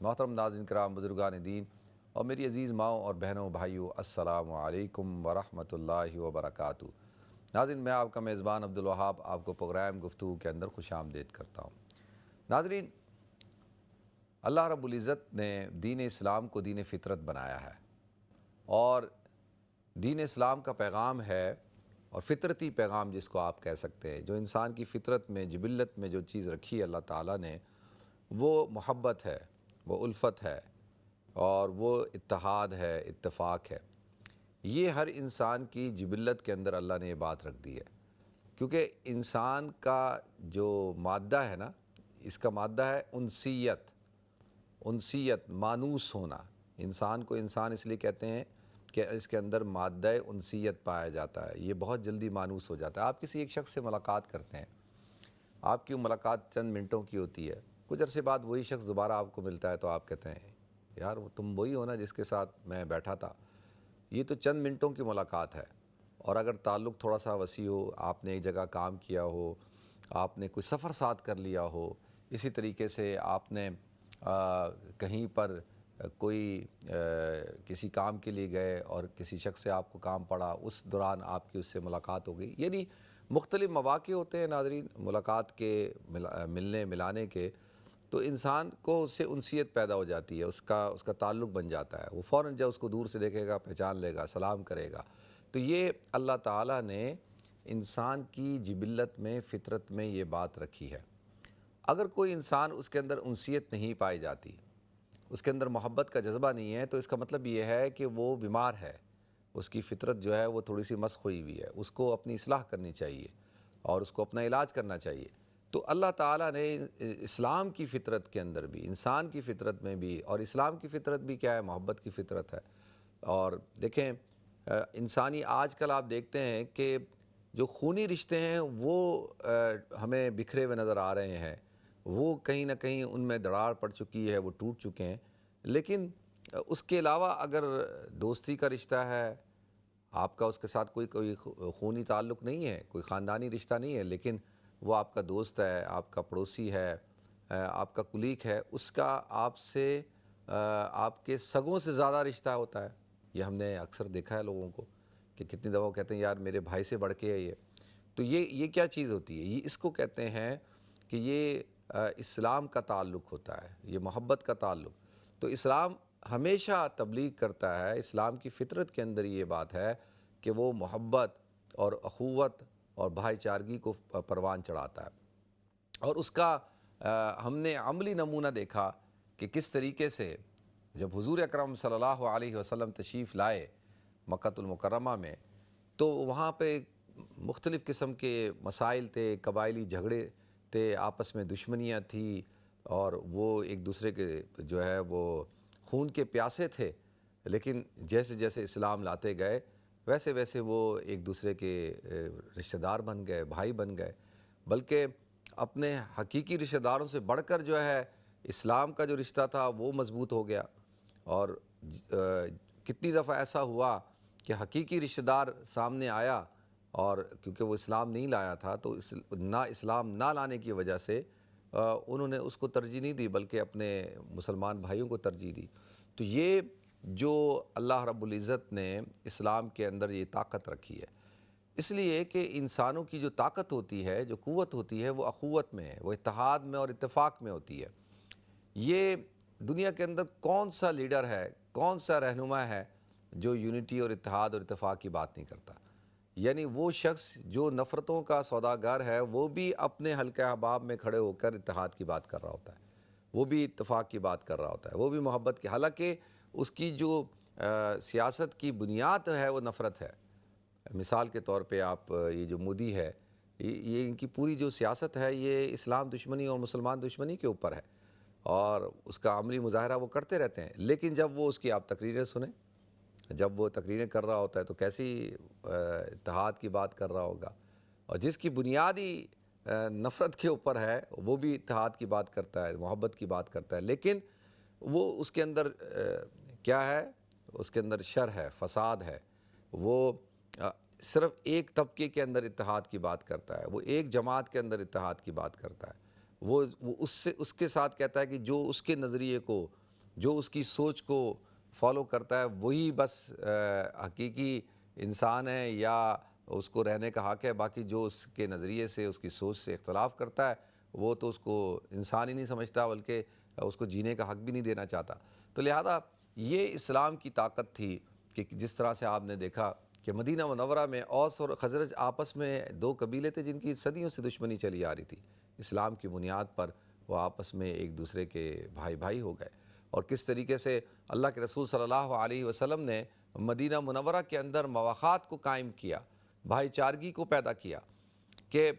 محترم ناظرین کرام، بزرگان دین اور میری عزیز ماؤں اور بہنوں بھائیوں، السلام علیکم ورحمۃ اللہ وبرکاتہ۔ ناظرین، میں آپ کا میزبان عبدالوہاب آپ کو پروگرام گفتگو کے اندر خوش آمدید کرتا ہوں۔ ناظرین، اللہ رب العزت نے دین اسلام کو دین فطرت بنایا ہے، اور دین اسلام کا پیغام ہے، اور فطرتی پیغام جس کو آپ کہہ سکتے ہیں، جو انسان کی فطرت میں، جبلت میں جو چیز رکھی ہے اللہ تعالیٰ نے، وہ محبت ہے، وہ الفت ہے، اور وہ اتحاد ہے، اتفاق ہے۔ یہ ہر انسان کی جبلت کے اندر اللہ نے یہ بات رکھ دی ہے، کیونکہ انسان کا جو مادہ ہے نا، اس کا مادہ ہے انسیت، مانوس ہونا۔ انسان کو انسان اس لیے کہتے ہیں کہ اس کے اندر مادہ انسیت پایا جاتا ہے، یہ بہت جلدی مانوس ہو جاتا ہے۔ آپ کسی ایک شخص سے ملاقات کرتے ہیں، آپ کی ملاقات چند منٹوں کی ہوتی ہے، کچھ عرصے بعد وہی شخص دوبارہ آپ کو ملتا ہے تو آپ کہتے ہیں یار تم وہی ہو نا جس کے ساتھ میں بیٹھا تھا۔ یہ تو چند منٹوں کی ملاقات ہے، اور اگر تعلق تھوڑا سا وسیع ہو، آپ نے ایک جگہ کام کیا ہو، آپ نے کوئی سفر ساتھ کر لیا ہو، اسی طریقے سے آپ نے کہیں پر کوئی کسی کام کے لیے گئے اور کسی شخص سے آپ کو کام پڑا، اس دوران آپ کی اس سے ملاقات ہو گئی، یعنی مختلف مواقع ہوتے ہیں ناظرین ملاقات کے، ملنے ملانے کے، تو انسان کو اس سے انسیت پیدا ہو جاتی ہے، اس کا تعلق بن جاتا ہے۔ وہ فوراً جب اس کو دور سے دیکھے گا پہچان لے گا، سلام کرے گا۔ تو یہ اللہ تعالیٰ نے انسان کی جبلت میں، فطرت میں یہ بات رکھی ہے۔ اگر کوئی انسان اس کے اندر انسیت نہیں پائی جاتی، اس کے اندر محبت کا جذبہ نہیں ہے، تو اس کا مطلب یہ ہے کہ وہ بیمار ہے، اس کی فطرت جو ہے وہ تھوڑی سی مسخ ہوئی ہوئی ہے، اس کو اپنی اصلاح کرنی چاہیے اور اس کو اپنا علاج کرنا چاہیے۔ تو اللہ تعالیٰ نے اسلام کی فطرت کے اندر بھی، انسان کی فطرت میں بھی، اور اسلام کی فطرت بھی کیا ہے؟ محبت کی فطرت ہے۔ اور دیکھیں انسانی آج کل آپ دیکھتے ہیں کہ جو خونی رشتے ہیں وہ ہمیں بکھرے ہوئے نظر آ رہے ہیں، وہ کہیں نہ کہیں ان میں دراڑ پڑ چکی ہے، وہ ٹوٹ چکے ہیں۔ لیکن اس کے علاوہ اگر دوستی کا رشتہ ہے، آپ کا اس کے ساتھ کوئی خونی تعلق نہیں ہے، کوئی خاندانی رشتہ نہیں ہے، لیکن وہ آپ کا دوست ہے، آپ کا پڑوسی ہے، آپ کا کلیگ ہے، اس کا آپ سے آپ کے سگوں سے زیادہ رشتہ ہوتا ہے۔ یہ ہم نے اکثر دیکھا ہے لوگوں کو کہ کتنی دفعہ کہتے ہیں یار میرے بھائی سے بڑھ کے ہے یہ۔ تو یہ کیا چیز ہوتی ہے؟ یہ اس کو کہتے ہیں کہ یہ اسلام کا تعلق ہوتا ہے، یہ محبت کا تعلق۔ تو اسلام ہمیشہ تبلیغ کرتا ہے، اسلام کی فطرت کے اندر یہ بات ہے کہ وہ محبت اور اخوت اور بھائی چارگی کو پروان چڑھاتا ہے۔ اور اس کا ہم نے عملی نمونہ دیکھا کہ کس طریقے سے جب حضور اکرم صلی اللہ علیہ وسلم تشریف لائے مکہ المکرمہ میں، تو وہاں پہ مختلف قسم کے مسائل تھے، قبائلی جھگڑے تھے، آپس میں دشمنیاں تھیں، اور وہ ایک دوسرے کے جو ہے وہ خون کے پیاسے تھے۔ لیکن جیسے جیسے اسلام لاتے گئے ویسے ویسے وہ ایک دوسرے کے رشتہ دار بن گئے، بھائی بن گئے، بلکہ اپنے حقیقی رشتہ داروں سے بڑھ کر جو ہے اسلام کا جو رشتہ تھا وہ مضبوط ہو گیا۔ اور کتنی دفعہ ایسا ہوا کہ حقیقی رشتہ دار سامنے آیا، اور کیونکہ وہ اسلام نہیں لایا تھا تو اسلام نہ لانے کی وجہ سے انہوں نے اس کو ترجیح نہیں دی، بلکہ اپنے مسلمان بھائیوں کو ترجیح دی۔ تو یہ جو اللہ رب العزت نے اسلام کے اندر یہ طاقت رکھی ہے، اس لیے کہ انسانوں کی جو طاقت ہوتی ہے، جو قوت ہوتی ہے، وہ اخوت میں ہے، وہ اتحاد میں اور اتفاق میں ہوتی ہے۔ یہ دنیا کے اندر کون سا لیڈر ہے، کون سا رہنما ہے جو یونٹی اور اتحاد اور اتفاق کی بات نہیں کرتا؟ یعنی وہ شخص جو نفرتوں کا سوداگر ہے، وہ بھی اپنے حلقہ احباب میں کھڑے ہو کر اتحاد کی بات کر رہا ہوتا ہے، وہ بھی اتفاق کی بات کر رہا ہوتا ہے، وہ بھی محبت کی، حالانکہ اس کی جو سیاست کی بنیاد ہے وہ نفرت ہے۔ مثال کے طور پہ آپ یہ جو مودی ہے، یہ ان کی پوری جو سیاست ہے یہ اسلام دشمنی اور مسلمان دشمنی کے اوپر ہے، اور اس کا عملی مظاہرہ وہ کرتے رہتے ہیں۔ لیکن جب وہ اس کی آپ تقریریں سنیں، جب وہ تقریریں کر رہا ہوتا ہے تو کیسی اتحاد کی بات کر رہا ہوگا، اور جس کی بنیادی نفرت کے اوپر ہے وہ بھی اتحاد کی بات کرتا ہے، محبت کی بات کرتا ہے، لیکن وہ اس کے اندر کیا ہے؟ اس کے اندر شر ہے، فساد ہے۔ وہ صرف ایک طبقے کے اندر اتحاد کی بات کرتا ہے، وہ ایک جماعت کے اندر اتحاد کی بات کرتا ہے، وہ اس کے ساتھ کہتا ہے کہ جو اس کے نظریے کو جو اس کی سوچ کو فالو کرتا ہے وہی بس حقیقی انسان ہے یا اس کو رہنے کا حق ہے، باقی جو اس کے نظریے سے اس کی سوچ سے اختلاف کرتا ہے وہ تو اس کو انسان ہی نہیں سمجھتا، بلکہ اس کو جینے کا حق بھی نہیں دینا چاہتا۔ تو لہذا یہ اسلام کی طاقت تھی کہ جس طرح سے آپ نے دیکھا کہ مدینہ منورہ میں اوس اور خزرج آپس میں دو قبیلے تھے جن کی صدیوں سے دشمنی چلی آ رہی تھی، اسلام کی بنیاد پر وہ آپس میں ایک دوسرے کے بھائی بھائی ہو گئے۔ اور کس طریقے سے اللہ کے رسول صلی اللہ علیہ وسلم نے مدینہ منورہ کے اندر مواخات کو قائم کیا، بھائی چارگی کو پیدا کیا کہ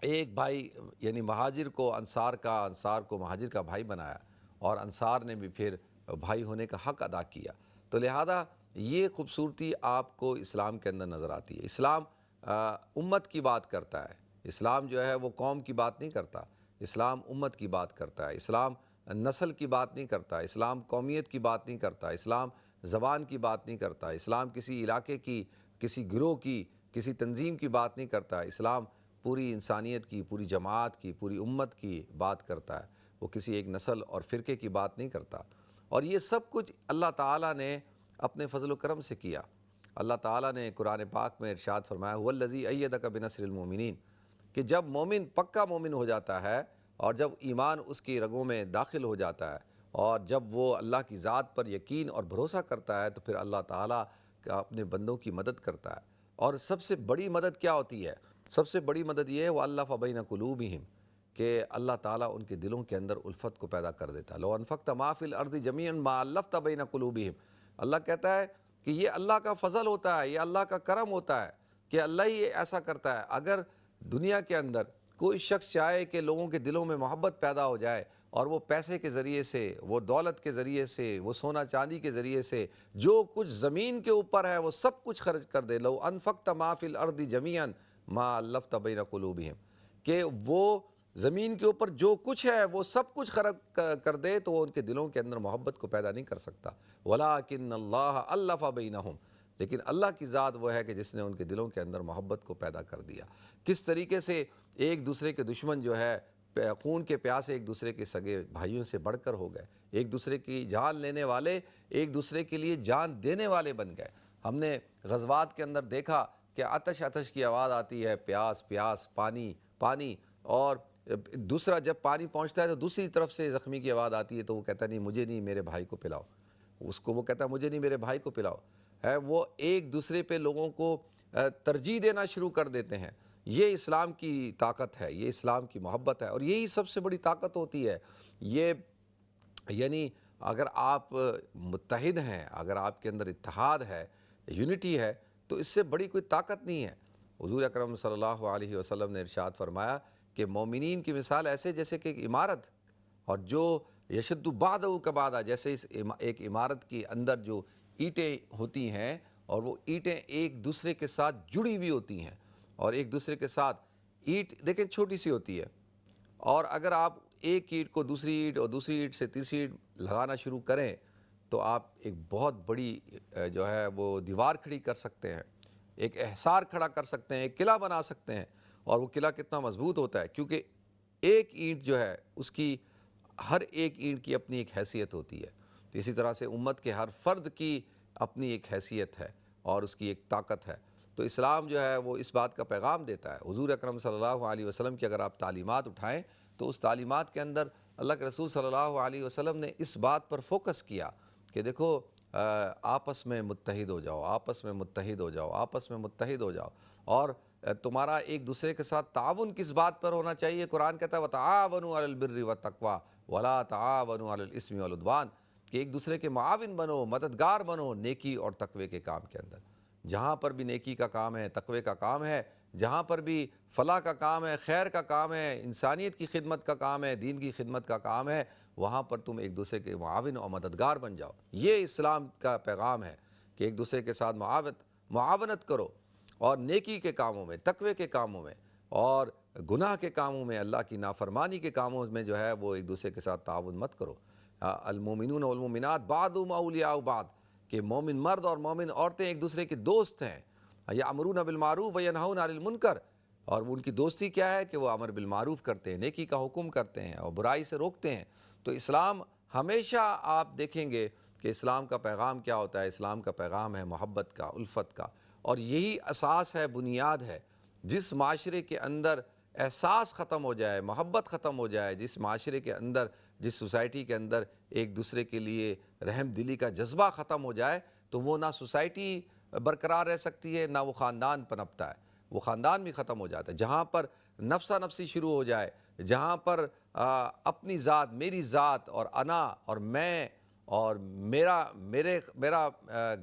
ایک بھائی یعنی مہاجر کو انصار کا، انصار کو مہاجر کا بھائی بنایا، اور انصار نے بھی پھر بھائی ہونے کا حق ادا کیا۔ تو لہذا یہ خوبصورتی آپ کو اسلام کے اندر نظر آتی ہے۔ اسلام امت کی بات کرتا ہے، اسلام جو ہے وہ قوم کی بات نہیں کرتا، اسلام امت کی بات کرتا ہے، اسلام نسل کی بات نہیں کرتا، اسلام قومیت کی بات نہیں کرتا، اسلام زبان کی بات نہیں کرتا، اسلام کسی علاقے کی، کسی گروہ کی، کسی تنظیم کی بات نہیں کرتا، اسلام پوری انسانیت کی، پوری جماعت کی، پوری امت کی بات کرتا ہے، وہ کسی ایک نسل اور فرقے کی بات نہیں کرتا۔ اور یہ سب کچھ اللہ تعالیٰ نے اپنے فضل و کرم سے کیا۔ اللہ تعالیٰ نے قرآن پاک میں ارشاد فرمایا هو الذی ایدک بنصر المؤمنین، کہ جب مومن پکا مومن ہو جاتا ہے اور جب ایمان اس کی رگوں میں داخل ہو جاتا ہے اور جب وہ اللہ کی ذات پر یقین اور بھروسہ کرتا ہے تو پھر اللہ تعالیٰ اپنے بندوں کی مدد کرتا ہے۔ اور سب سے بڑی مدد کیا ہوتی ہے؟ سب سے بڑی مدد یہ ہے وَأَلَّفَ بَيْنَ قُلُوبِهِمْ، کہ اللہ تعالیٰ ان کے دلوں کے اندر الفت کو پیدا کر دیتا ہے۔ لو انفقت ما فی الارض جمیعا ما الفت بین قلوبہم، اللہ کہتا ہے کہ یہ اللہ کا فضل ہوتا ہے، یہ اللہ کا کرم ہوتا ہے کہ اللہ ہی ایسا کرتا ہے۔ اگر دنیا کے اندر کوئی شخص چاہے کہ لوگوں کے دلوں میں محبت پیدا ہو جائے اور وہ پیسے کے ذریعے سے، وہ دولت کے ذریعے سے، وہ سونا چاندی کے ذریعے سے جو کچھ زمین کے اوپر ہے وہ سب کچھ خرچ کر دے، لو انفقت ما فی الارض جمیعا ما الفت بین قلوبہم، کہ وہ زمین کے اوپر جو کچھ ہے وہ سب کچھ خرچ کر دے تو وہ ان کے دلوں کے اندر محبت کو پیدا نہیں کر سکتا۔ وَلَٰكِنَّ اللَّهَ أَلَّفَ بَيْنَهُمْ، لیکن اللہ کی ذات وہ ہے کہ جس نے ان کے دلوں کے اندر محبت کو پیدا کر دیا۔ کس طریقے سے ایک دوسرے کے دشمن جو ہے خون کے پیاسے ایک دوسرے کے سگے بھائیوں سے بڑھ کر ہو گئے، ایک دوسرے کی جان لینے والے ایک دوسرے کے لیے جان دینے والے بن گئے۔ ہم نے غزوات کے اندر دیکھا کہ آتش آتش کی آواز آتی ہے، پیاس پیاس، پانی پانی، اور دوسرا جب پانی پہنچتا ہے تو دوسری طرف سے زخمی کی آواز آتی ہے تو وہ کہتا ہے نہیں مجھے نہیں، میرے بھائی کو پلاؤ، اس کو وہ کہتا ہے مجھے نہیں، میرے بھائی کو پلاؤ، ہے وہ ایک دوسرے پہ لوگوں کو ترجیح دینا شروع کر دیتے ہیں۔ یہ اسلام کی طاقت ہے، یہ اسلام کی محبت ہے، اور یہی سب سے بڑی طاقت ہوتی ہے۔ یہ یعنی اگر آپ متحد ہیں، اگر آپ کے اندر اتحاد ہے، یونٹی ہے، تو اس سے بڑی کوئی طاقت نہیں ہے۔ حضور اکرم صلی اللہ علیہ وسلم نے ارشاد فرمایا کہ مومنین کی مثال ایسے جیسے کہ ایک عمارت، اور جو یشد بعضہ کبعضا، جیسے اس ایک عمارت کے اندر جو اینٹیں ہوتی ہیں اور وہ اینٹیں ایک دوسرے کے ساتھ جڑی ہوئی ہوتی ہیں، اور ایک دوسرے کے ساتھ اینٹ دیکھیں چھوٹی سی ہوتی ہے، اور اگر آپ ایک اینٹ کو دوسری اینٹ اور دوسری اینٹ سے تیسری اینٹ لگانا شروع کریں تو آپ ایک بہت بڑی جو ہے وہ دیوار کھڑی کر سکتے ہیں، ایک احصار کھڑا کر سکتے ہیں، ایک قلعہ بنا سکتے ہیں۔ اور وہ قلعہ کتنا مضبوط ہوتا ہے، کیونکہ ایک اینٹ جو ہے اس کی، ہر ایک اینٹ کی اپنی ایک حیثیت ہوتی ہے۔ تو اسی طرح سے امت کے ہر فرد کی اپنی ایک حیثیت ہے اور اس کی ایک طاقت ہے۔ تو اسلام جو ہے وہ اس بات کا پیغام دیتا ہے۔ حضور اکرم صلی اللہ علیہ وسلم کی اگر آپ تعلیمات اٹھائیں تو اس تعلیمات کے اندر اللہ کے رسول صلی اللہ علیہ وسلم نے اس بات پر فوکس کیا کہ دیکھو آپس میں متحد ہو جاؤ، آپس میں متحد ہو جاؤ، آپس میں متحد ہو جاؤ، اور تمہارا ایک دوسرے کے ساتھ تعاون کس بات پر ہونا چاہیے؟ قرآن کہتا ہے وَتَعَاوَنُوا عَلَى الْبِرِّ وَالتَّقْوَىٰ وَلَا تَعَاوَنُوا عَلَى الْإِثْمِ وَالْعُدْوَانِ، کہ ایک دوسرے کے معاون بنو، مددگار بنو نیکی اور تقوی کے کام کے اندر۔ جہاں پر بھی نیکی کا کام ہے، تقوی کا کام ہے، جہاں پر بھی فلاح کا کام ہے، خیر کا کام ہے، انسانیت کی خدمت کا کام ہے، دین کی خدمت کا کام ہے، وہاں پر تم ایک دوسرے کے معاون اور مددگار بن جاؤ۔ یہ اسلام کا پیغام ہے کہ ایک دوسرے کے ساتھ معاونت کرو، اور نیکی کے کاموں میں، تقوی کے کاموں میں، اور گناہ کے کاموں میں، اللہ کی نافرمانی کے کاموں میں جو ہے وہ ایک دوسرے کے ساتھ تعاون مت کرو۔ المومنون والمومنات بعضهم اولیاء بعض، کہ مومن مرد اور مومن عورتیں ایک دوسرے کے دوست ہیں۔ یامرون بالمعروف وینہون عن المنکر، اور ان کی دوستی کیا ہے کہ وہ امر بالمعروف کرتے ہیں، نیکی کا حکم کرتے ہیں اور برائی سے روکتے ہیں۔ تو اسلام ہمیشہ آپ دیکھیں گے کہ اسلام کا پیغام کیا ہوتا ہے. اسلام کا پیغام ہے محبت کا، الفت کا، اور یہی اساس ہے، بنیاد ہے. جس معاشرے کے اندر احساس ختم ہو جائے، محبت ختم ہو جائے، جس معاشرے کے اندر، جس سوسائٹی کے اندر ایک دوسرے کے لیے رحم دلی کا جذبہ ختم ہو جائے، تو وہ نہ سوسائٹی برقرار رہ سکتی ہے، نہ وہ خاندان پنپتا ہے. وہ خاندان بھی ختم ہو جاتا ہے. جہاں پر نفسا نفسی شروع ہو جائے، جہاں پر اپنی ذات، میری ذات، اور انا اور میں اور میرا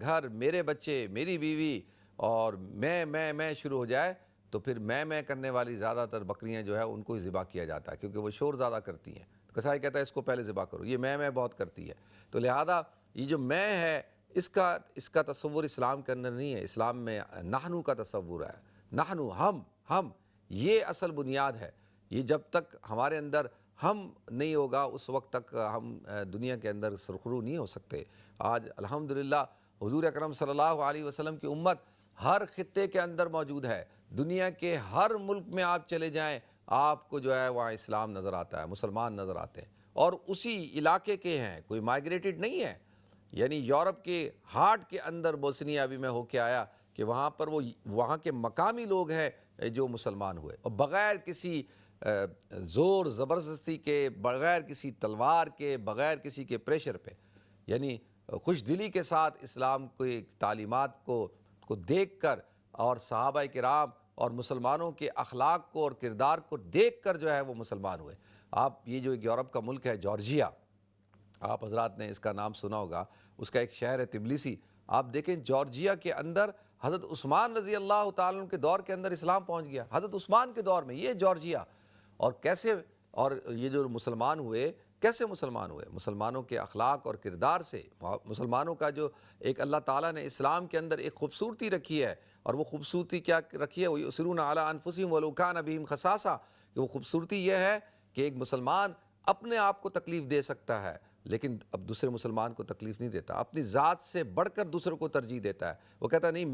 گھر، میرے بچے، میری بیوی، اور میں شروع ہو جائے، تو پھر میں کرنے والی زیادہ تر بکریاں جو ہے ان کو ہی ذبح کیا جاتا ہے، کیونکہ وہ شور زیادہ کرتی ہیں. تو قصائی کہتا ہے اس کو پہلے ذبح کرو، یہ میں بہت کرتی ہے. تو لہذا یہ جو میں ہے، اس کا تصور اسلام کے اندر نہیں ہے. اسلام میں نحنو کا تصور ہے. نحنو، ہم، یہ اصل بنیاد ہے. یہ جب تک ہمارے اندر ہم نہیں ہوگا، اس وقت تک ہم دنیا کے اندر سرخرو نہیں ہو سکتے. آج الحمدللہ حضور اکرم صلی اللہ علیہ وسلم کی امت ہر خطے کے اندر موجود ہے. دنیا کے ہر ملک میں آپ چلے جائیں، آپ کو جو ہے وہاں اسلام نظر آتا ہے، مسلمان نظر آتے ہیں، اور اسی علاقے کے ہیں، کوئی مائگریٹڈ نہیں ہے. یعنی یورپ کے ہارٹ کے اندر بوسنیا ابھی میں ہو کے آیا کہ وہاں پر وہاں کے مقامی لوگ ہیں جو مسلمان ہوئے، اور بغیر کسی زور زبردستی کے، بغیر کسی تلوار کے، بغیر کسی کے پریشر پہ، یعنی خوش دلی کے ساتھ اسلام کی تعلیمات کو دیکھ کر، اور صحابہ کرام اور مسلمانوں کے اخلاق کو اور کردار کو دیکھ کر جو ہے وہ مسلمان ہوئے. آپ یہ جو ایک یورپ کا ملک ہے جارجیا، آپ حضرات نے اس کا نام سنا ہوگا. اس کا ایک شہر ہے تبلیسی. آپ دیکھیں جارجیا کے اندر حضرت عثمان رضی اللہ تعالیٰ عنہ کے دور کے اندر اسلام پہنچ گیا. حضرت عثمان کے دور میں یہ جارجیا. اور کیسے، اور یہ جو مسلمان ہوئے، کیسے مسلمان ہوئے؟ مسلمانوں کے اخلاق اور کردار سے. مسلمانوں کا جو ایک اللہ تعالیٰ نے اسلام کے اندر ایک خوبصورتی رکھی ہے، اور وہ خوبصورتی کیا رکھی ہے؟ وَيُؤْثِرُونَ عَلَىٰ أَنفُسِهِمْ وَلَوْ كَانَ بِهِمْ خَصَاصَةٌ. کہ وہ خوبصورتی یہ ہے کہ ایک مسلمان اپنے آپ کو تکلیف دے سکتا ہے، لیکن اب دوسرے مسلمان کو تکلیف نہیں دیتا. اپنی ذات سے بڑھ کر دوسروں کو ترجیح دیتا ہے. وہ کہتا نہیں،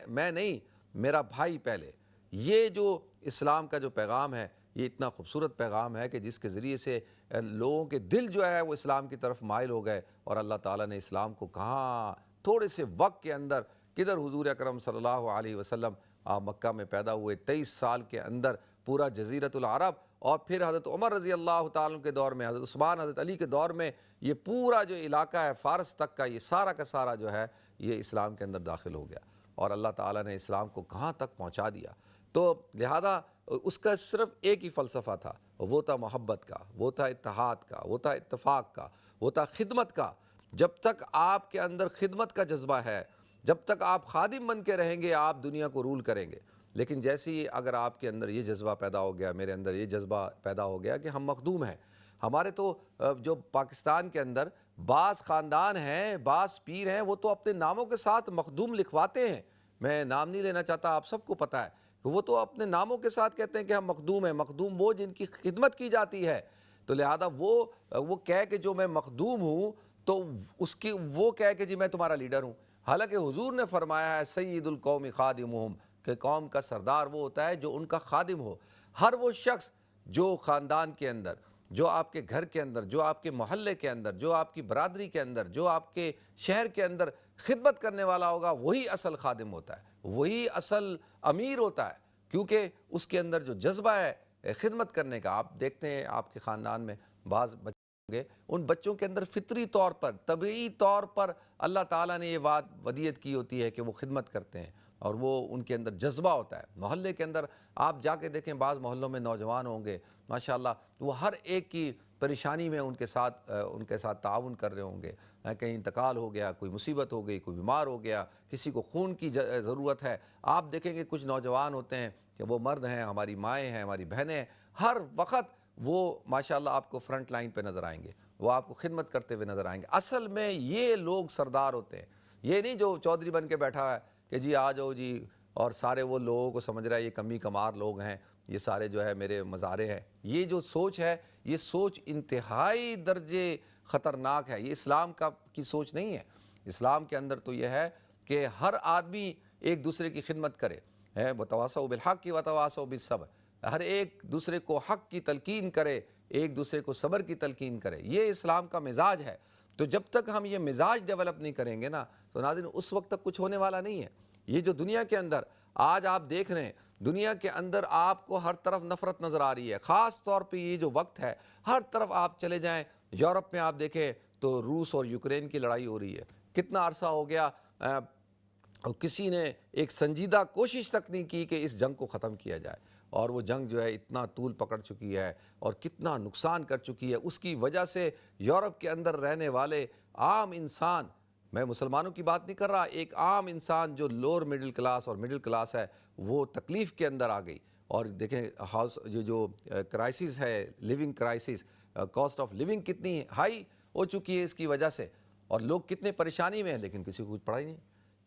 میں نہیں، میرا بھائی پہلے. یہ جو اسلام کا جو پیغام ہے، یہ اتنا خوبصورت پیغام ہے کہ جس کے ذریعے سے لوگوں کے دل جو ہے وہ اسلام کی طرف مائل ہو گئے. اور اللہ تعالیٰ نے اسلام کو کہاں تھوڑے سے وقت کے اندر، کدھر حضور اکرم صلی اللہ علیہ وسلم آپ مکہ میں پیدا ہوئے، 23 سال کے اندر پورا جزیرۃ العرب، اور پھر حضرت عمر رضی اللہ تعالیٰ کے دور میں، حضرت عثمان، حضرت علی کے دور میں، یہ پورا جو علاقہ ہے فارس تک کا، یہ سارا کا سارا جو ہے یہ اسلام کے اندر داخل ہو گیا. اور اللہ تعالیٰ نے اسلام کو کہاں تک پہنچا دیا. تو لہذا اس کا صرف ایک ہی فلسفہ تھا، وہ تھا محبت کا، وہ تھا اتحاد کا، وہ تھا اتفاق کا، وہ تھا خدمت کا. جب تک آپ کے اندر خدمت کا جذبہ ہے، جب تک آپ خادم بن کے رہیں گے، آپ دنیا کو رول کریں گے. لیکن جیسے ہی اگر آپ کے اندر یہ جذبہ پیدا ہو گیا، میرے اندر یہ جذبہ پیدا ہو گیا کہ ہم مخدوم ہیں. ہمارے تو جو پاکستان کے اندر بعض خاندان ہیں، بعض پیر ہیں، وہ تو اپنے ناموں کے ساتھ مخدوم لکھواتے ہیں. میں نام نہیں لینا چاہتا، آپ سب کو پتہ ہے کہ وہ تو اپنے ناموں کے ساتھ کہتے ہیں کہ ہم مخدوم ہیں. مخدوم وہ جن کی خدمت کی جاتی ہے. تو لہذا وہ کہے کہ جو میں مخدوم ہوں، تو اس کی وہ کہے کہ جی میں تمہارا لیڈر ہوں. حالانکہ حضور نے فرمایا ہے سید القوم خادمہم، کہ قوم کا سردار وہ ہوتا ہے جو ان کا خادم ہو. ہر وہ شخص جو خاندان کے اندر، جو آپ کے گھر کے اندر، جو آپ کے محلے کے اندر، جو آپ کی برادری کے اندر، جو آپ کے شہر کے اندر خدمت کرنے والا ہوگا، وہی اصل خادم ہوتا ہے، وہی اصل امیر ہوتا ہے. کیونکہ اس کے اندر جو جذبہ ہے خدمت کرنے کا. آپ دیکھتے ہیں آپ کے خاندان میں بعض بچے ہوں گے، ان بچوں کے اندر فطری طور پر، طبعی طور پر اللہ تعالیٰ نے یہ بات ودیت کی ہوتی ہے کہ وہ خدمت کرتے ہیں، اور وہ ان کے اندر جذبہ ہوتا ہے. محلے کے اندر آپ جا کے دیکھیں، بعض محلوں میں نوجوان ہوں گے ماشاءاللہ، وہ ہر ایک کی پریشانی میں ان کے ساتھ تعاون کر رہے ہوں گے. کہیں انتقال ہو گیا، کوئی مصیبت ہو گئی، کوئی بیمار ہو گیا، کسی کو خون کی ضرورت ہے. آپ دیکھیں گے کچھ نوجوان ہوتے ہیں کہ وہ مرد ہیں، ہماری مائیں ہیں، ہماری بہنیں ہیں، ہر وقت وہ ماشاءاللہ آپ کو فرنٹ لائن پہ نظر آئیں گے، وہ آپ کو خدمت کرتے ہوئے نظر آئیں گے. اصل میں یہ لوگ سردار ہوتے ہیں. یہ نہیں جو چودھری بن کے بیٹھا ہے کہ جی آ جاؤ جی، اور سارے وہ لوگوں کو سمجھ رہا ہے یہ کمی کمار لوگ ہیں، یہ سارے جو ہے میرے مزارے ہیں. یہ جو سوچ ہے، یہ سوچ انتہائی درجے خطرناک ہے. یہ اسلام کی سوچ نہیں ہے. اسلام کے اندر تو یہ ہے کہ ہر آدمی ایک دوسرے کی خدمت کرے. وَتَوَاصَوْا بِالْحَقِّ وَتَوَاصَوْا بِالصَّبْرِ. ہر ایک دوسرے کو حق کی تلقین کرے ایک دوسرے کو صبر کی تلقین کریں. یہ اسلام کا مزاج ہے. تو جب تک ہم یہ مزاج ڈیولپ نہیں کریں گے نا تو ناظرین اس وقت تک کچھ ہونے والا نہیں ہے. یہ جو دنیا کے اندر آج آپ دیکھ رہے ہیں, دنیا کے اندر آپ کو ہر طرف نفرت نظر آ رہی ہے. خاص طور پہ یہ جو وقت ہے, ہر طرف آپ چلے جائیں, یورپ میں آپ دیکھیں تو روس اور یوکرین کی لڑائی ہو رہی ہے. کتنا عرصہ ہو گیا, اور کسی نے ایک سنجیدہ کوشش تک نہیں کی کہ اس جنگ کو ختم کیا جائے. اور وہ جنگ جو ہے اتنا طول پکڑ چکی ہے اور کتنا نقصان کر چکی ہے. اس کی وجہ سے یورپ کے اندر رہنے والے عام انسان, میں مسلمانوں کی بات نہیں کر رہا, ایک عام انسان جو لوور مڈل کلاس اور مڈل کلاس ہے, وہ تکلیف کے اندر آ گئی. اور دیکھیں ہاؤس جو کرائسس ہے, living crisis, cost of living کتنی ہائی ہو چکی ہے اس کی وجہ سے, اور لوگ کتنے پریشانی میں ہیں, لیکن کسی کو کچھ پڑا ہی نہیں.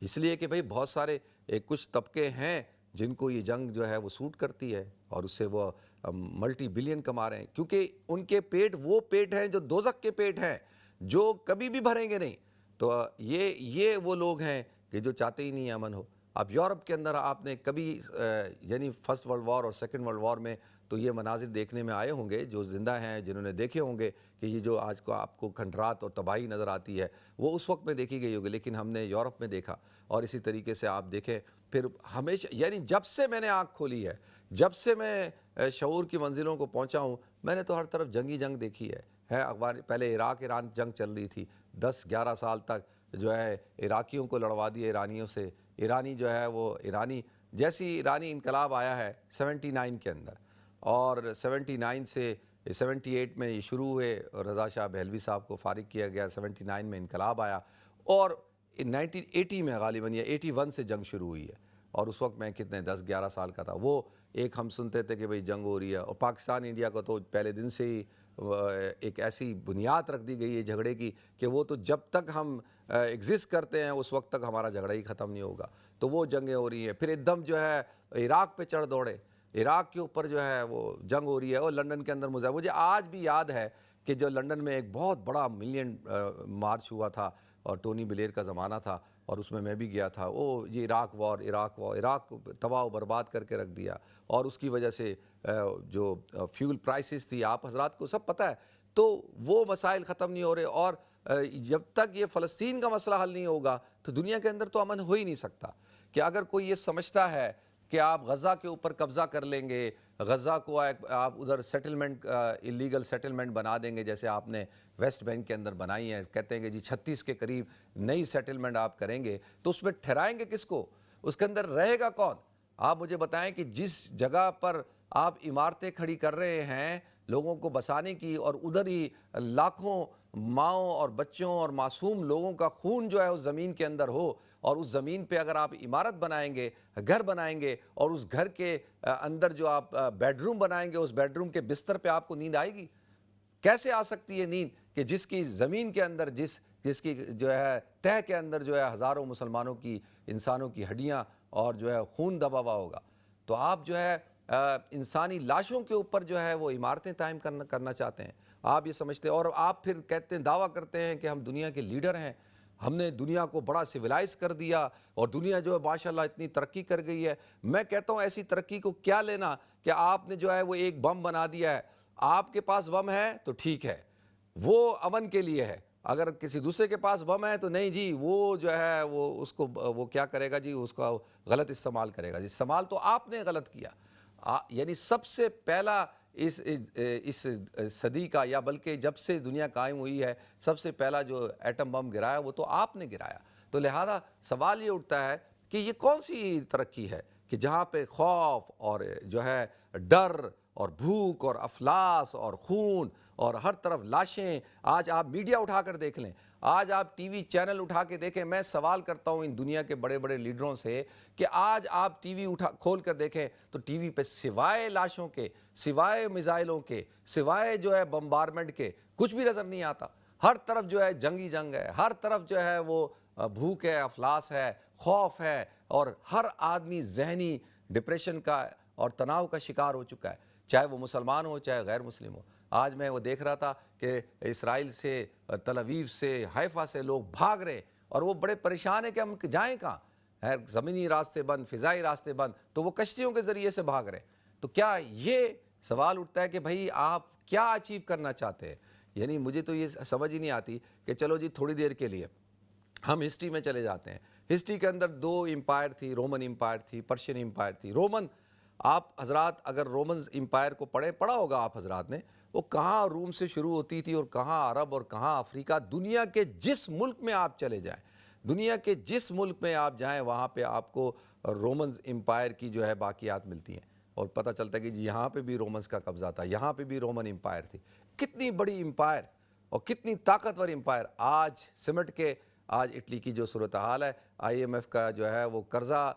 اس لیے کہ بھئی بہت سارے کچھ طبقے ہیں جن کو یہ جنگ جو ہے وہ سوٹ کرتی ہے, اور اس سے وہ ملٹی بلین کما رہے ہیں, کیونکہ ان کے پیٹ وہ پیٹ ہیں جو دوزخ کے پیٹ ہیں, جو کبھی بھی بھریں گے نہیں. تو یہ وہ لوگ ہیں کہ جو چاہتے ہی نہیں امن ہو. اب یورپ کے اندر آپ نے کبھی یعنی فرسٹ ورلڈ وار اور سیکنڈ ورلڈ وار میں تو یہ مناظر دیکھنے میں آئے ہوں گے, جو زندہ ہیں جنہوں نے دیکھے ہوں گے کہ یہ جو آج کو آپ کو کھنڈرات اور تباہی نظر آتی ہے وہ اس وقت میں دیکھی گئی ہوگی, لیکن ہم نے یورپ میں دیکھا. اور اسی طریقے سے آپ دیکھیں پھر ہمیشہ, یعنی جب سے میں نے آنکھ کھولی ہے, جب سے میں شعور کی منزلوں کو پہنچا ہوں, میں نے تو ہر طرف جنگی جنگ دیکھی ہے. اخبار پہلے عراق ایران جنگ چل رہی تھی, 10-11 سال تک جو ہے عراقیوں کو لڑوا دیا ایرانیوں سے. ایرانی جو ہے وہ ایرانی, جیسی ایرانی انقلاب آیا ہے 79 کے اندر, اور 79 سے 78 میں یہ شروع ہوئے, رضا شاہ بہلوی صاحب کو فارغ کیا گیا, 79 میں انقلاب آیا, اور 1980 میں غالباً یا 81 سے جنگ شروع ہوئی ہے. اور اس وقت میں کتنے 10-11 سال کا تھا. وہ ایک ہم سنتے تھے کہ بھئی جنگ ہو رہی ہے, اور پاکستان انڈیا کو تو پہلے دن سے ہی ایک ایسی بنیاد رکھ دی گئی ہے جھگڑے کی کہ وہ تو جب تک ہم ایگزسٹ کرتے ہیں اس وقت تک ہمارا جھگڑا ہی ختم نہیں ہوگا. تو وہ جنگیں ہو رہی ہیں. پھر ایک دم جو ہے عراق پہ چڑھ دوڑے, عراق کے اوپر جو ہے وہ جنگ ہو رہی ہے, اور لنڈن کے اندر مجھے آج بھی یاد ہے کہ جو لنڈن میں ایک بہت بڑا ملین مارچ ہوا تھا, اور ٹونی بلیر کا زمانہ تھا, اور اس میں بھی گیا تھا. یہ عراق تباہ و برباد کر کے رکھ دیا, اور اس کی وجہ سے جو فیول پرائسز تھی, آپ حضرات کو سب پتہ ہے. تو وہ مسائل ختم نہیں ہو رہے, اور جب تک یہ فلسطین کا مسئلہ حل نہیں ہوگا تو دنیا کے اندر تو امن ہو ہی نہیں سکتا. کہ اگر کوئی یہ سمجھتا ہے کہ آپ غزہ کے اوپر قبضہ کر لیں گے, غزہ کو آپ ادھر سیٹلمنٹ اللیگل سیٹلمنٹ بنا دیں گے جیسے آپ نے ویسٹ بینک کے اندر بنائی ہے, کہتے ہیں کہ جی 36 کے قریب نئی سیٹلمنٹ آپ کریں گے, تو اس میں ٹھہرائیں گے کس کو, اس کے اندر رہے گا کون؟ آپ مجھے بتائیں کہ جس جگہ پر آپ عمارتیں کھڑی کر رہے ہیں لوگوں کو بسانے کی, اور ادھر ہی لاکھوں ماؤں اور بچوں اور معصوم لوگوں کا خون جو ہے اس زمین کے اندر ہو, اور اس زمین پہ اگر آپ عمارت بنائیں گے, گھر بنائیں گے, اور اس گھر کے اندر جو آپ بیڈ روم بنائیں گے, اس بیڈ روم کے بستر پہ آپ کو نیند آئے گی؟ کیسے آ سکتی ہے نیند کہ جس کی زمین کے اندر جس کی جو ہے تہ کے اندر جو ہے ہزاروں مسلمانوں کی انسانوں کی ہڈیاں اور جو ہے خون دبا ہوا ہوگا. تو آپ جو ہے انسانی لاشوں کے اوپر جو ہے وہ عمارتیں قائم کرنا چاہتے ہیں. آپ یہ سمجھتے ہیں, اور آپ پھر کہتے ہیں, دعویٰ کرتے ہیں کہ ہم دنیا کے لیڈر ہیں, ہم نے دنیا کو بڑا سویلائز کر دیا, اور دنیا جو ہے ماشاءاللہ اتنی ترقی کر گئی ہے. میں کہتا ہوں ایسی ترقی کو کیا لینا کہ آپ نے جو ہے وہ ایک بم بنا دیا ہے. آپ کے پاس بم ہے تو ٹھیک ہے, وہ امن کے لیے ہے. اگر کسی دوسرے کے پاس بم ہے تو نہیں جی, وہ جو ہے وہ اس کو وہ کیا کرے گا جی, اس کا غلط استعمال کرے گا جی. استعمال تو آپ نے غلط کیا. یعنی سب سے پہلا اس صدی کا, یا بلکہ جب سے دنیا قائم ہوئی ہے, سب سے پہلا جو ایٹم بم گرایا وہ تو آپ نے گرایا. تو لہذا سوال یہ اٹھتا ہے کہ یہ کون سی ترقی ہے کہ جہاں پہ خوف اور جو ہے ڈر اور بھوک اور افلاس اور خون اور ہر طرف لاشیں. آج آپ میڈیا اٹھا کر دیکھ لیں, آج آپ ٹی وی چینل اٹھا کے دیکھیں. میں سوال کرتا ہوں ان دنیا کے بڑے بڑے لیڈروں سے کہ آج آپ ٹی وی کھول کر دیکھیں تو ٹی وی پہ سوائے لاشوں کے, سوائے میزائلوں کے, سوائے جو ہے بمبارمنٹ کے کچھ بھی نظر نہیں آتا. ہر طرف جو ہے جنگی جنگ ہے, ہر طرف جو ہے وہ بھوک ہے, افلاس ہے, خوف ہے, اور ہر آدمی ذہنی ڈپریشن کا اور تناؤ کا شکار ہو چکا ہے, چاہے وہ مسلمان ہو چاہے غیر مسلم ہو. آج میں وہ دیکھ رہا تھا کہ اسرائیل سے, تل ابیب سے, حیفا سے لوگ بھاگ رہے, اور وہ بڑے پریشان ہیں کہ ہم جائیں کہاں, زمینی راستے بند, فضائی راستے بند, تو وہ کشتیوں کے ذریعے سے بھاگ رہے. تو کیا یہ سوال اٹھتا ہے کہ بھئی آپ کیا اچیو کرنا چاہتے ہیں؟ یعنی مجھے تو یہ سمجھ ہی نہیں آتی کہ چلو جی تھوڑی دیر کے لیے ہم ہسٹری میں چلے جاتے ہیں. ہسٹری کے اندر 2 امپائر تھی، رومن امپائر تھی، پرشین امپائر تھی. رومن، آپ حضرات اگر رومنز امپائر کو پڑھا ہوگا آپ حضرات نے، وہ کہاں روم سے شروع ہوتی تھی اور کہاں عرب اور کہاں افریقہ. دنیا کے جس ملک میں آپ چلے جائیں، دنیا کے جس ملک میں آپ جائیں، وہاں پہ آپ کو رومنز امپائر کی جو ہے باقیات ملتی ہیں، اور پتہ چلتا ہے کہ جی یہاں پہ بھی رومنز کا قبضہ تھا، یہاں پہ بھی رومن امپائر تھی. کتنی بڑی امپائر اور کتنی طاقتور امپائر. آج سمٹ کے آج اٹلی کی جو صورتحال ہے، IMF کا جو ہے وہ قرضہ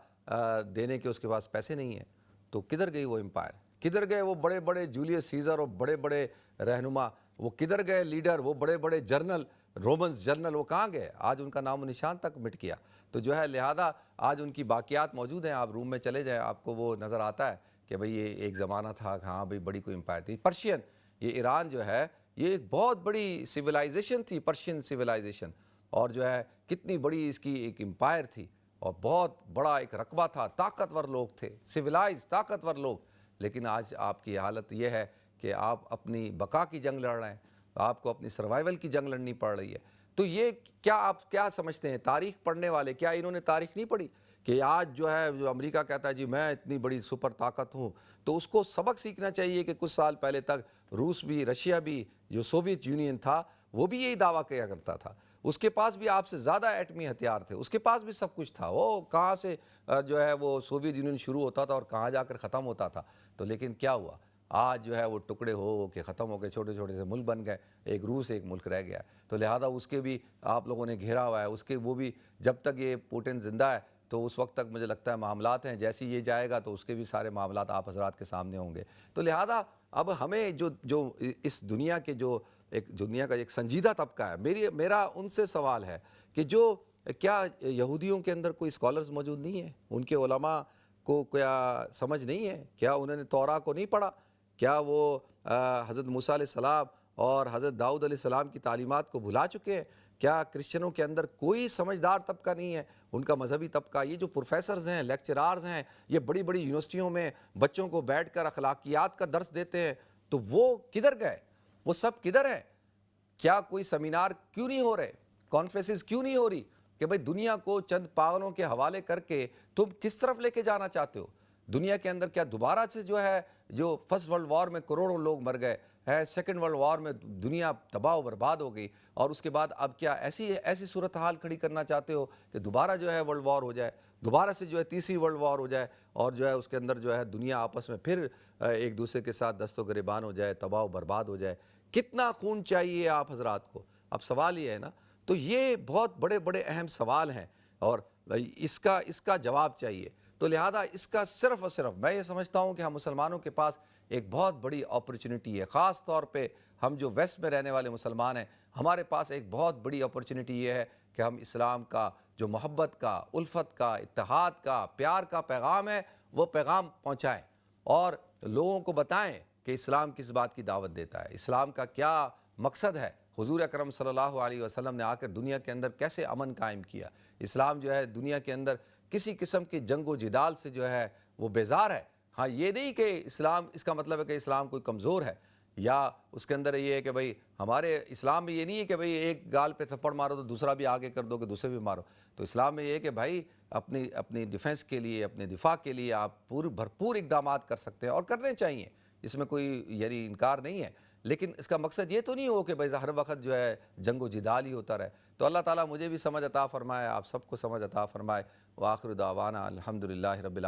دینے کے اس کے پاس پیسے نہیں ہیں، تو کدھر گئی وہ امپائر؟ کدھر گئے وہ بڑے بڑے جولیس سیزر اور بڑے بڑے رہنما؟ وہ کدھر گئے لیڈر؟ وہ بڑے بڑے جرنل، رومنز جرنل، وہ کہاں گئے؟ آج ان کا نام و نشان تک مٹ گیا. تو جو ہے لہذا آج ان کی باقیات موجود ہیں. آپ روم میں چلے جائیں، آپ کو وہ نظر آتا ہے کہ بھئی یہ ایک زمانہ تھا، ہاں بھئی بڑی کوئی امپائر تھی. پرشین، یہ ایران جو ہے یہ ایک بہت بڑی سویلائزیشن تھی، پرشین سویلائزیشن، اور جو ہے کتنی بڑی اس کی ایک امپائر تھی، اور بہت بڑا ایک رقبہ تھا، طاقتور لوگ تھے، سویلائز طاقتور لوگ. لیکن آج آپ کی حالت یہ ہے کہ آپ اپنی بقا کی جنگ لڑ رہے ہیں، آپ کو اپنی سروائیول کی جنگ لڑنی پڑ رہی ہے. تو یہ کیا آپ کیا سمجھتے ہیں؟ تاریخ پڑھنے والے کیا انہوں نے تاریخ نہیں پڑھی کہ آج جو ہے جو امریکہ کہتا ہے جی میں اتنی بڑی سپر طاقت ہوں، تو اس کو سبق سیکھنا چاہیے کہ کچھ سال پہلے تک روس بھی، رشیا بھی، جو سوویت یونین تھا وہ بھی یہی دعویٰ کیا کرتا تھا. اس کے پاس بھی آپ سے زیادہ ایٹمی ہتھیار تھے، اس کے پاس بھی سب کچھ تھا. وہ کہاں سے جو ہے وہ سوویت یونین شروع ہوتا تھا اور کہاں جا کر ختم ہوتا تھا. تو لیکن کیا ہوا؟ آج جو ہے وہ ٹکڑے ہو کے ختم ہو کے چھوٹے چھوٹے سے ملک بن گئے. ایک روس ایک ملک رہ گیا. تو لہذا اس کے بھی آپ لوگوں نے گھیرا ہوا ہے، اس کے وہ بھی جب تک یہ پوٹن زندہ ہے تو اس وقت تک مجھے لگتا ہے معاملات ہیں. جیسے یہ جائے گا تو اس کے بھی سارے معاملات آپ حضرات کے سامنے ہوں گے. تو لہذا اب ہمیں جو اس دنیا کے جو ایک دنیا کا ایک سنجیدہ طبقہ ہے، میرا ان سے سوال ہے کہ جو کیا یہودیوں کے اندر کوئی اسکالرز موجود نہیں ہیں؟ ان کے علماء کو کیا سمجھ نہیں ہے؟ کیا انہوں نے توراہ کو نہیں پڑھا؟ کیا وہ حضرت موسیٰ علیہ السلام اور حضرت داؤد علیہ السلام کی تعلیمات کو بھلا چکے ہیں؟ کیا کرسچنوں کے اندر کوئی سمجھدار طبقہ نہیں ہے؟ ان کا مذہبی طبقہ، یہ جو پروفیسرز ہیں، لیکچرارز ہیں، یہ بڑی بڑی یونیورسٹیوں میں بچوں کو بیٹھ کر اخلاقیات کا درس دیتے ہیں، تو وہ کدھر گئے؟ وہ سب کدھر ہیں؟ کیا کوئی سیمینار کیوں نہیں ہو رہے؟ کانفرنسز کیوں نہیں ہو رہی کہ بھئی دنیا کو چند پاگلوں کے حوالے کر کے تم کس طرف لے کے جانا چاہتے ہو؟ دنیا کے اندر کیا دوبارہ سے جو ہے جو فرسٹ ورلڈ وار میں کروڑوں لوگ مر گئے ہے، سیکنڈ ورلڈ وار میں دنیا تباہ و برباد ہو گئی، اور اس کے بعد اب کیا ایسی صورتحال کھڑی کرنا چاہتے ہو کہ دوبارہ جو ہے ورلڈ وار ہو جائے، دوبارہ سے جو ہے تیسری ورلڈ وار ہو جائے، اور جو ہے اس کے اندر جو ہے دنیا آپس میں پھر ایک دوسرے کے ساتھ دست و گریبان ہو جائے، تباہ و برباد ہو جائے؟ کتنا خون چاہیے آپ حضرات کو؟ اب سوال یہ ہے نا. تو یہ بہت بڑے بڑے اہم سوال ہیں، اور اس کا جواب چاہیے. تو لہذا اس کا صرف اور صرف میں یہ سمجھتا ہوں کہ ہم مسلمانوں کے پاس ایک بہت بڑی اپرچونٹی ہے. خاص طور پہ ہم جو ویسٹ میں رہنے والے مسلمان ہیں، ہمارے پاس ایک بہت بڑی اپرچونٹی یہ ہے کہ ہم اسلام کا جو محبت کا، الفت کا، اتحاد کا، پیار کا پیغام ہے، وہ پیغام پہنچائیں اور لوگوں کو بتائیں کہ اسلام کس بات کی دعوت دیتا ہے، اسلام کا کیا مقصد ہے. حضور اکرم صلی اللہ علیہ وسلم نے آ کر دنیا کے اندر کیسے امن قائم کیا. اسلام جو ہے دنیا کے اندر کسی قسم کی جنگ و جدال سے جو ہے وہ بیزار ہے. ہاں یہ نہیں کہ اسلام، اس کا مطلب ہے کہ اسلام کوئی کمزور ہے، یا اس کے اندر یہ ہے کہ بھئی ہمارے اسلام میں یہ نہیں ہے کہ بھئی ایک گال پہ تھپڑ مارو تو دوسرا بھی آگے کر دو کہ دوسرے بھی مارو. تو اسلام میں یہ ہے کہ بھائی اپنی ڈیفنس کے لیے، اپنے دفاع کے لیے آپ بھرپور اقدامات کر سکتے ہیں اور کرنے چاہیے، اس میں کوئی یعنی انکار نہیں ہے. لیکن اس کا مقصد یہ تو نہیں ہو کہ بھئی ہر وقت جو ہے جنگ و جدال ہی ہوتا رہے. تو اللہ تعالیٰ مجھے بھی سمجھ عطا فرمائے، آپ سب کو سمجھ عطا فرمائے. وآخر دعوانا الحمدللہ رب العالمین.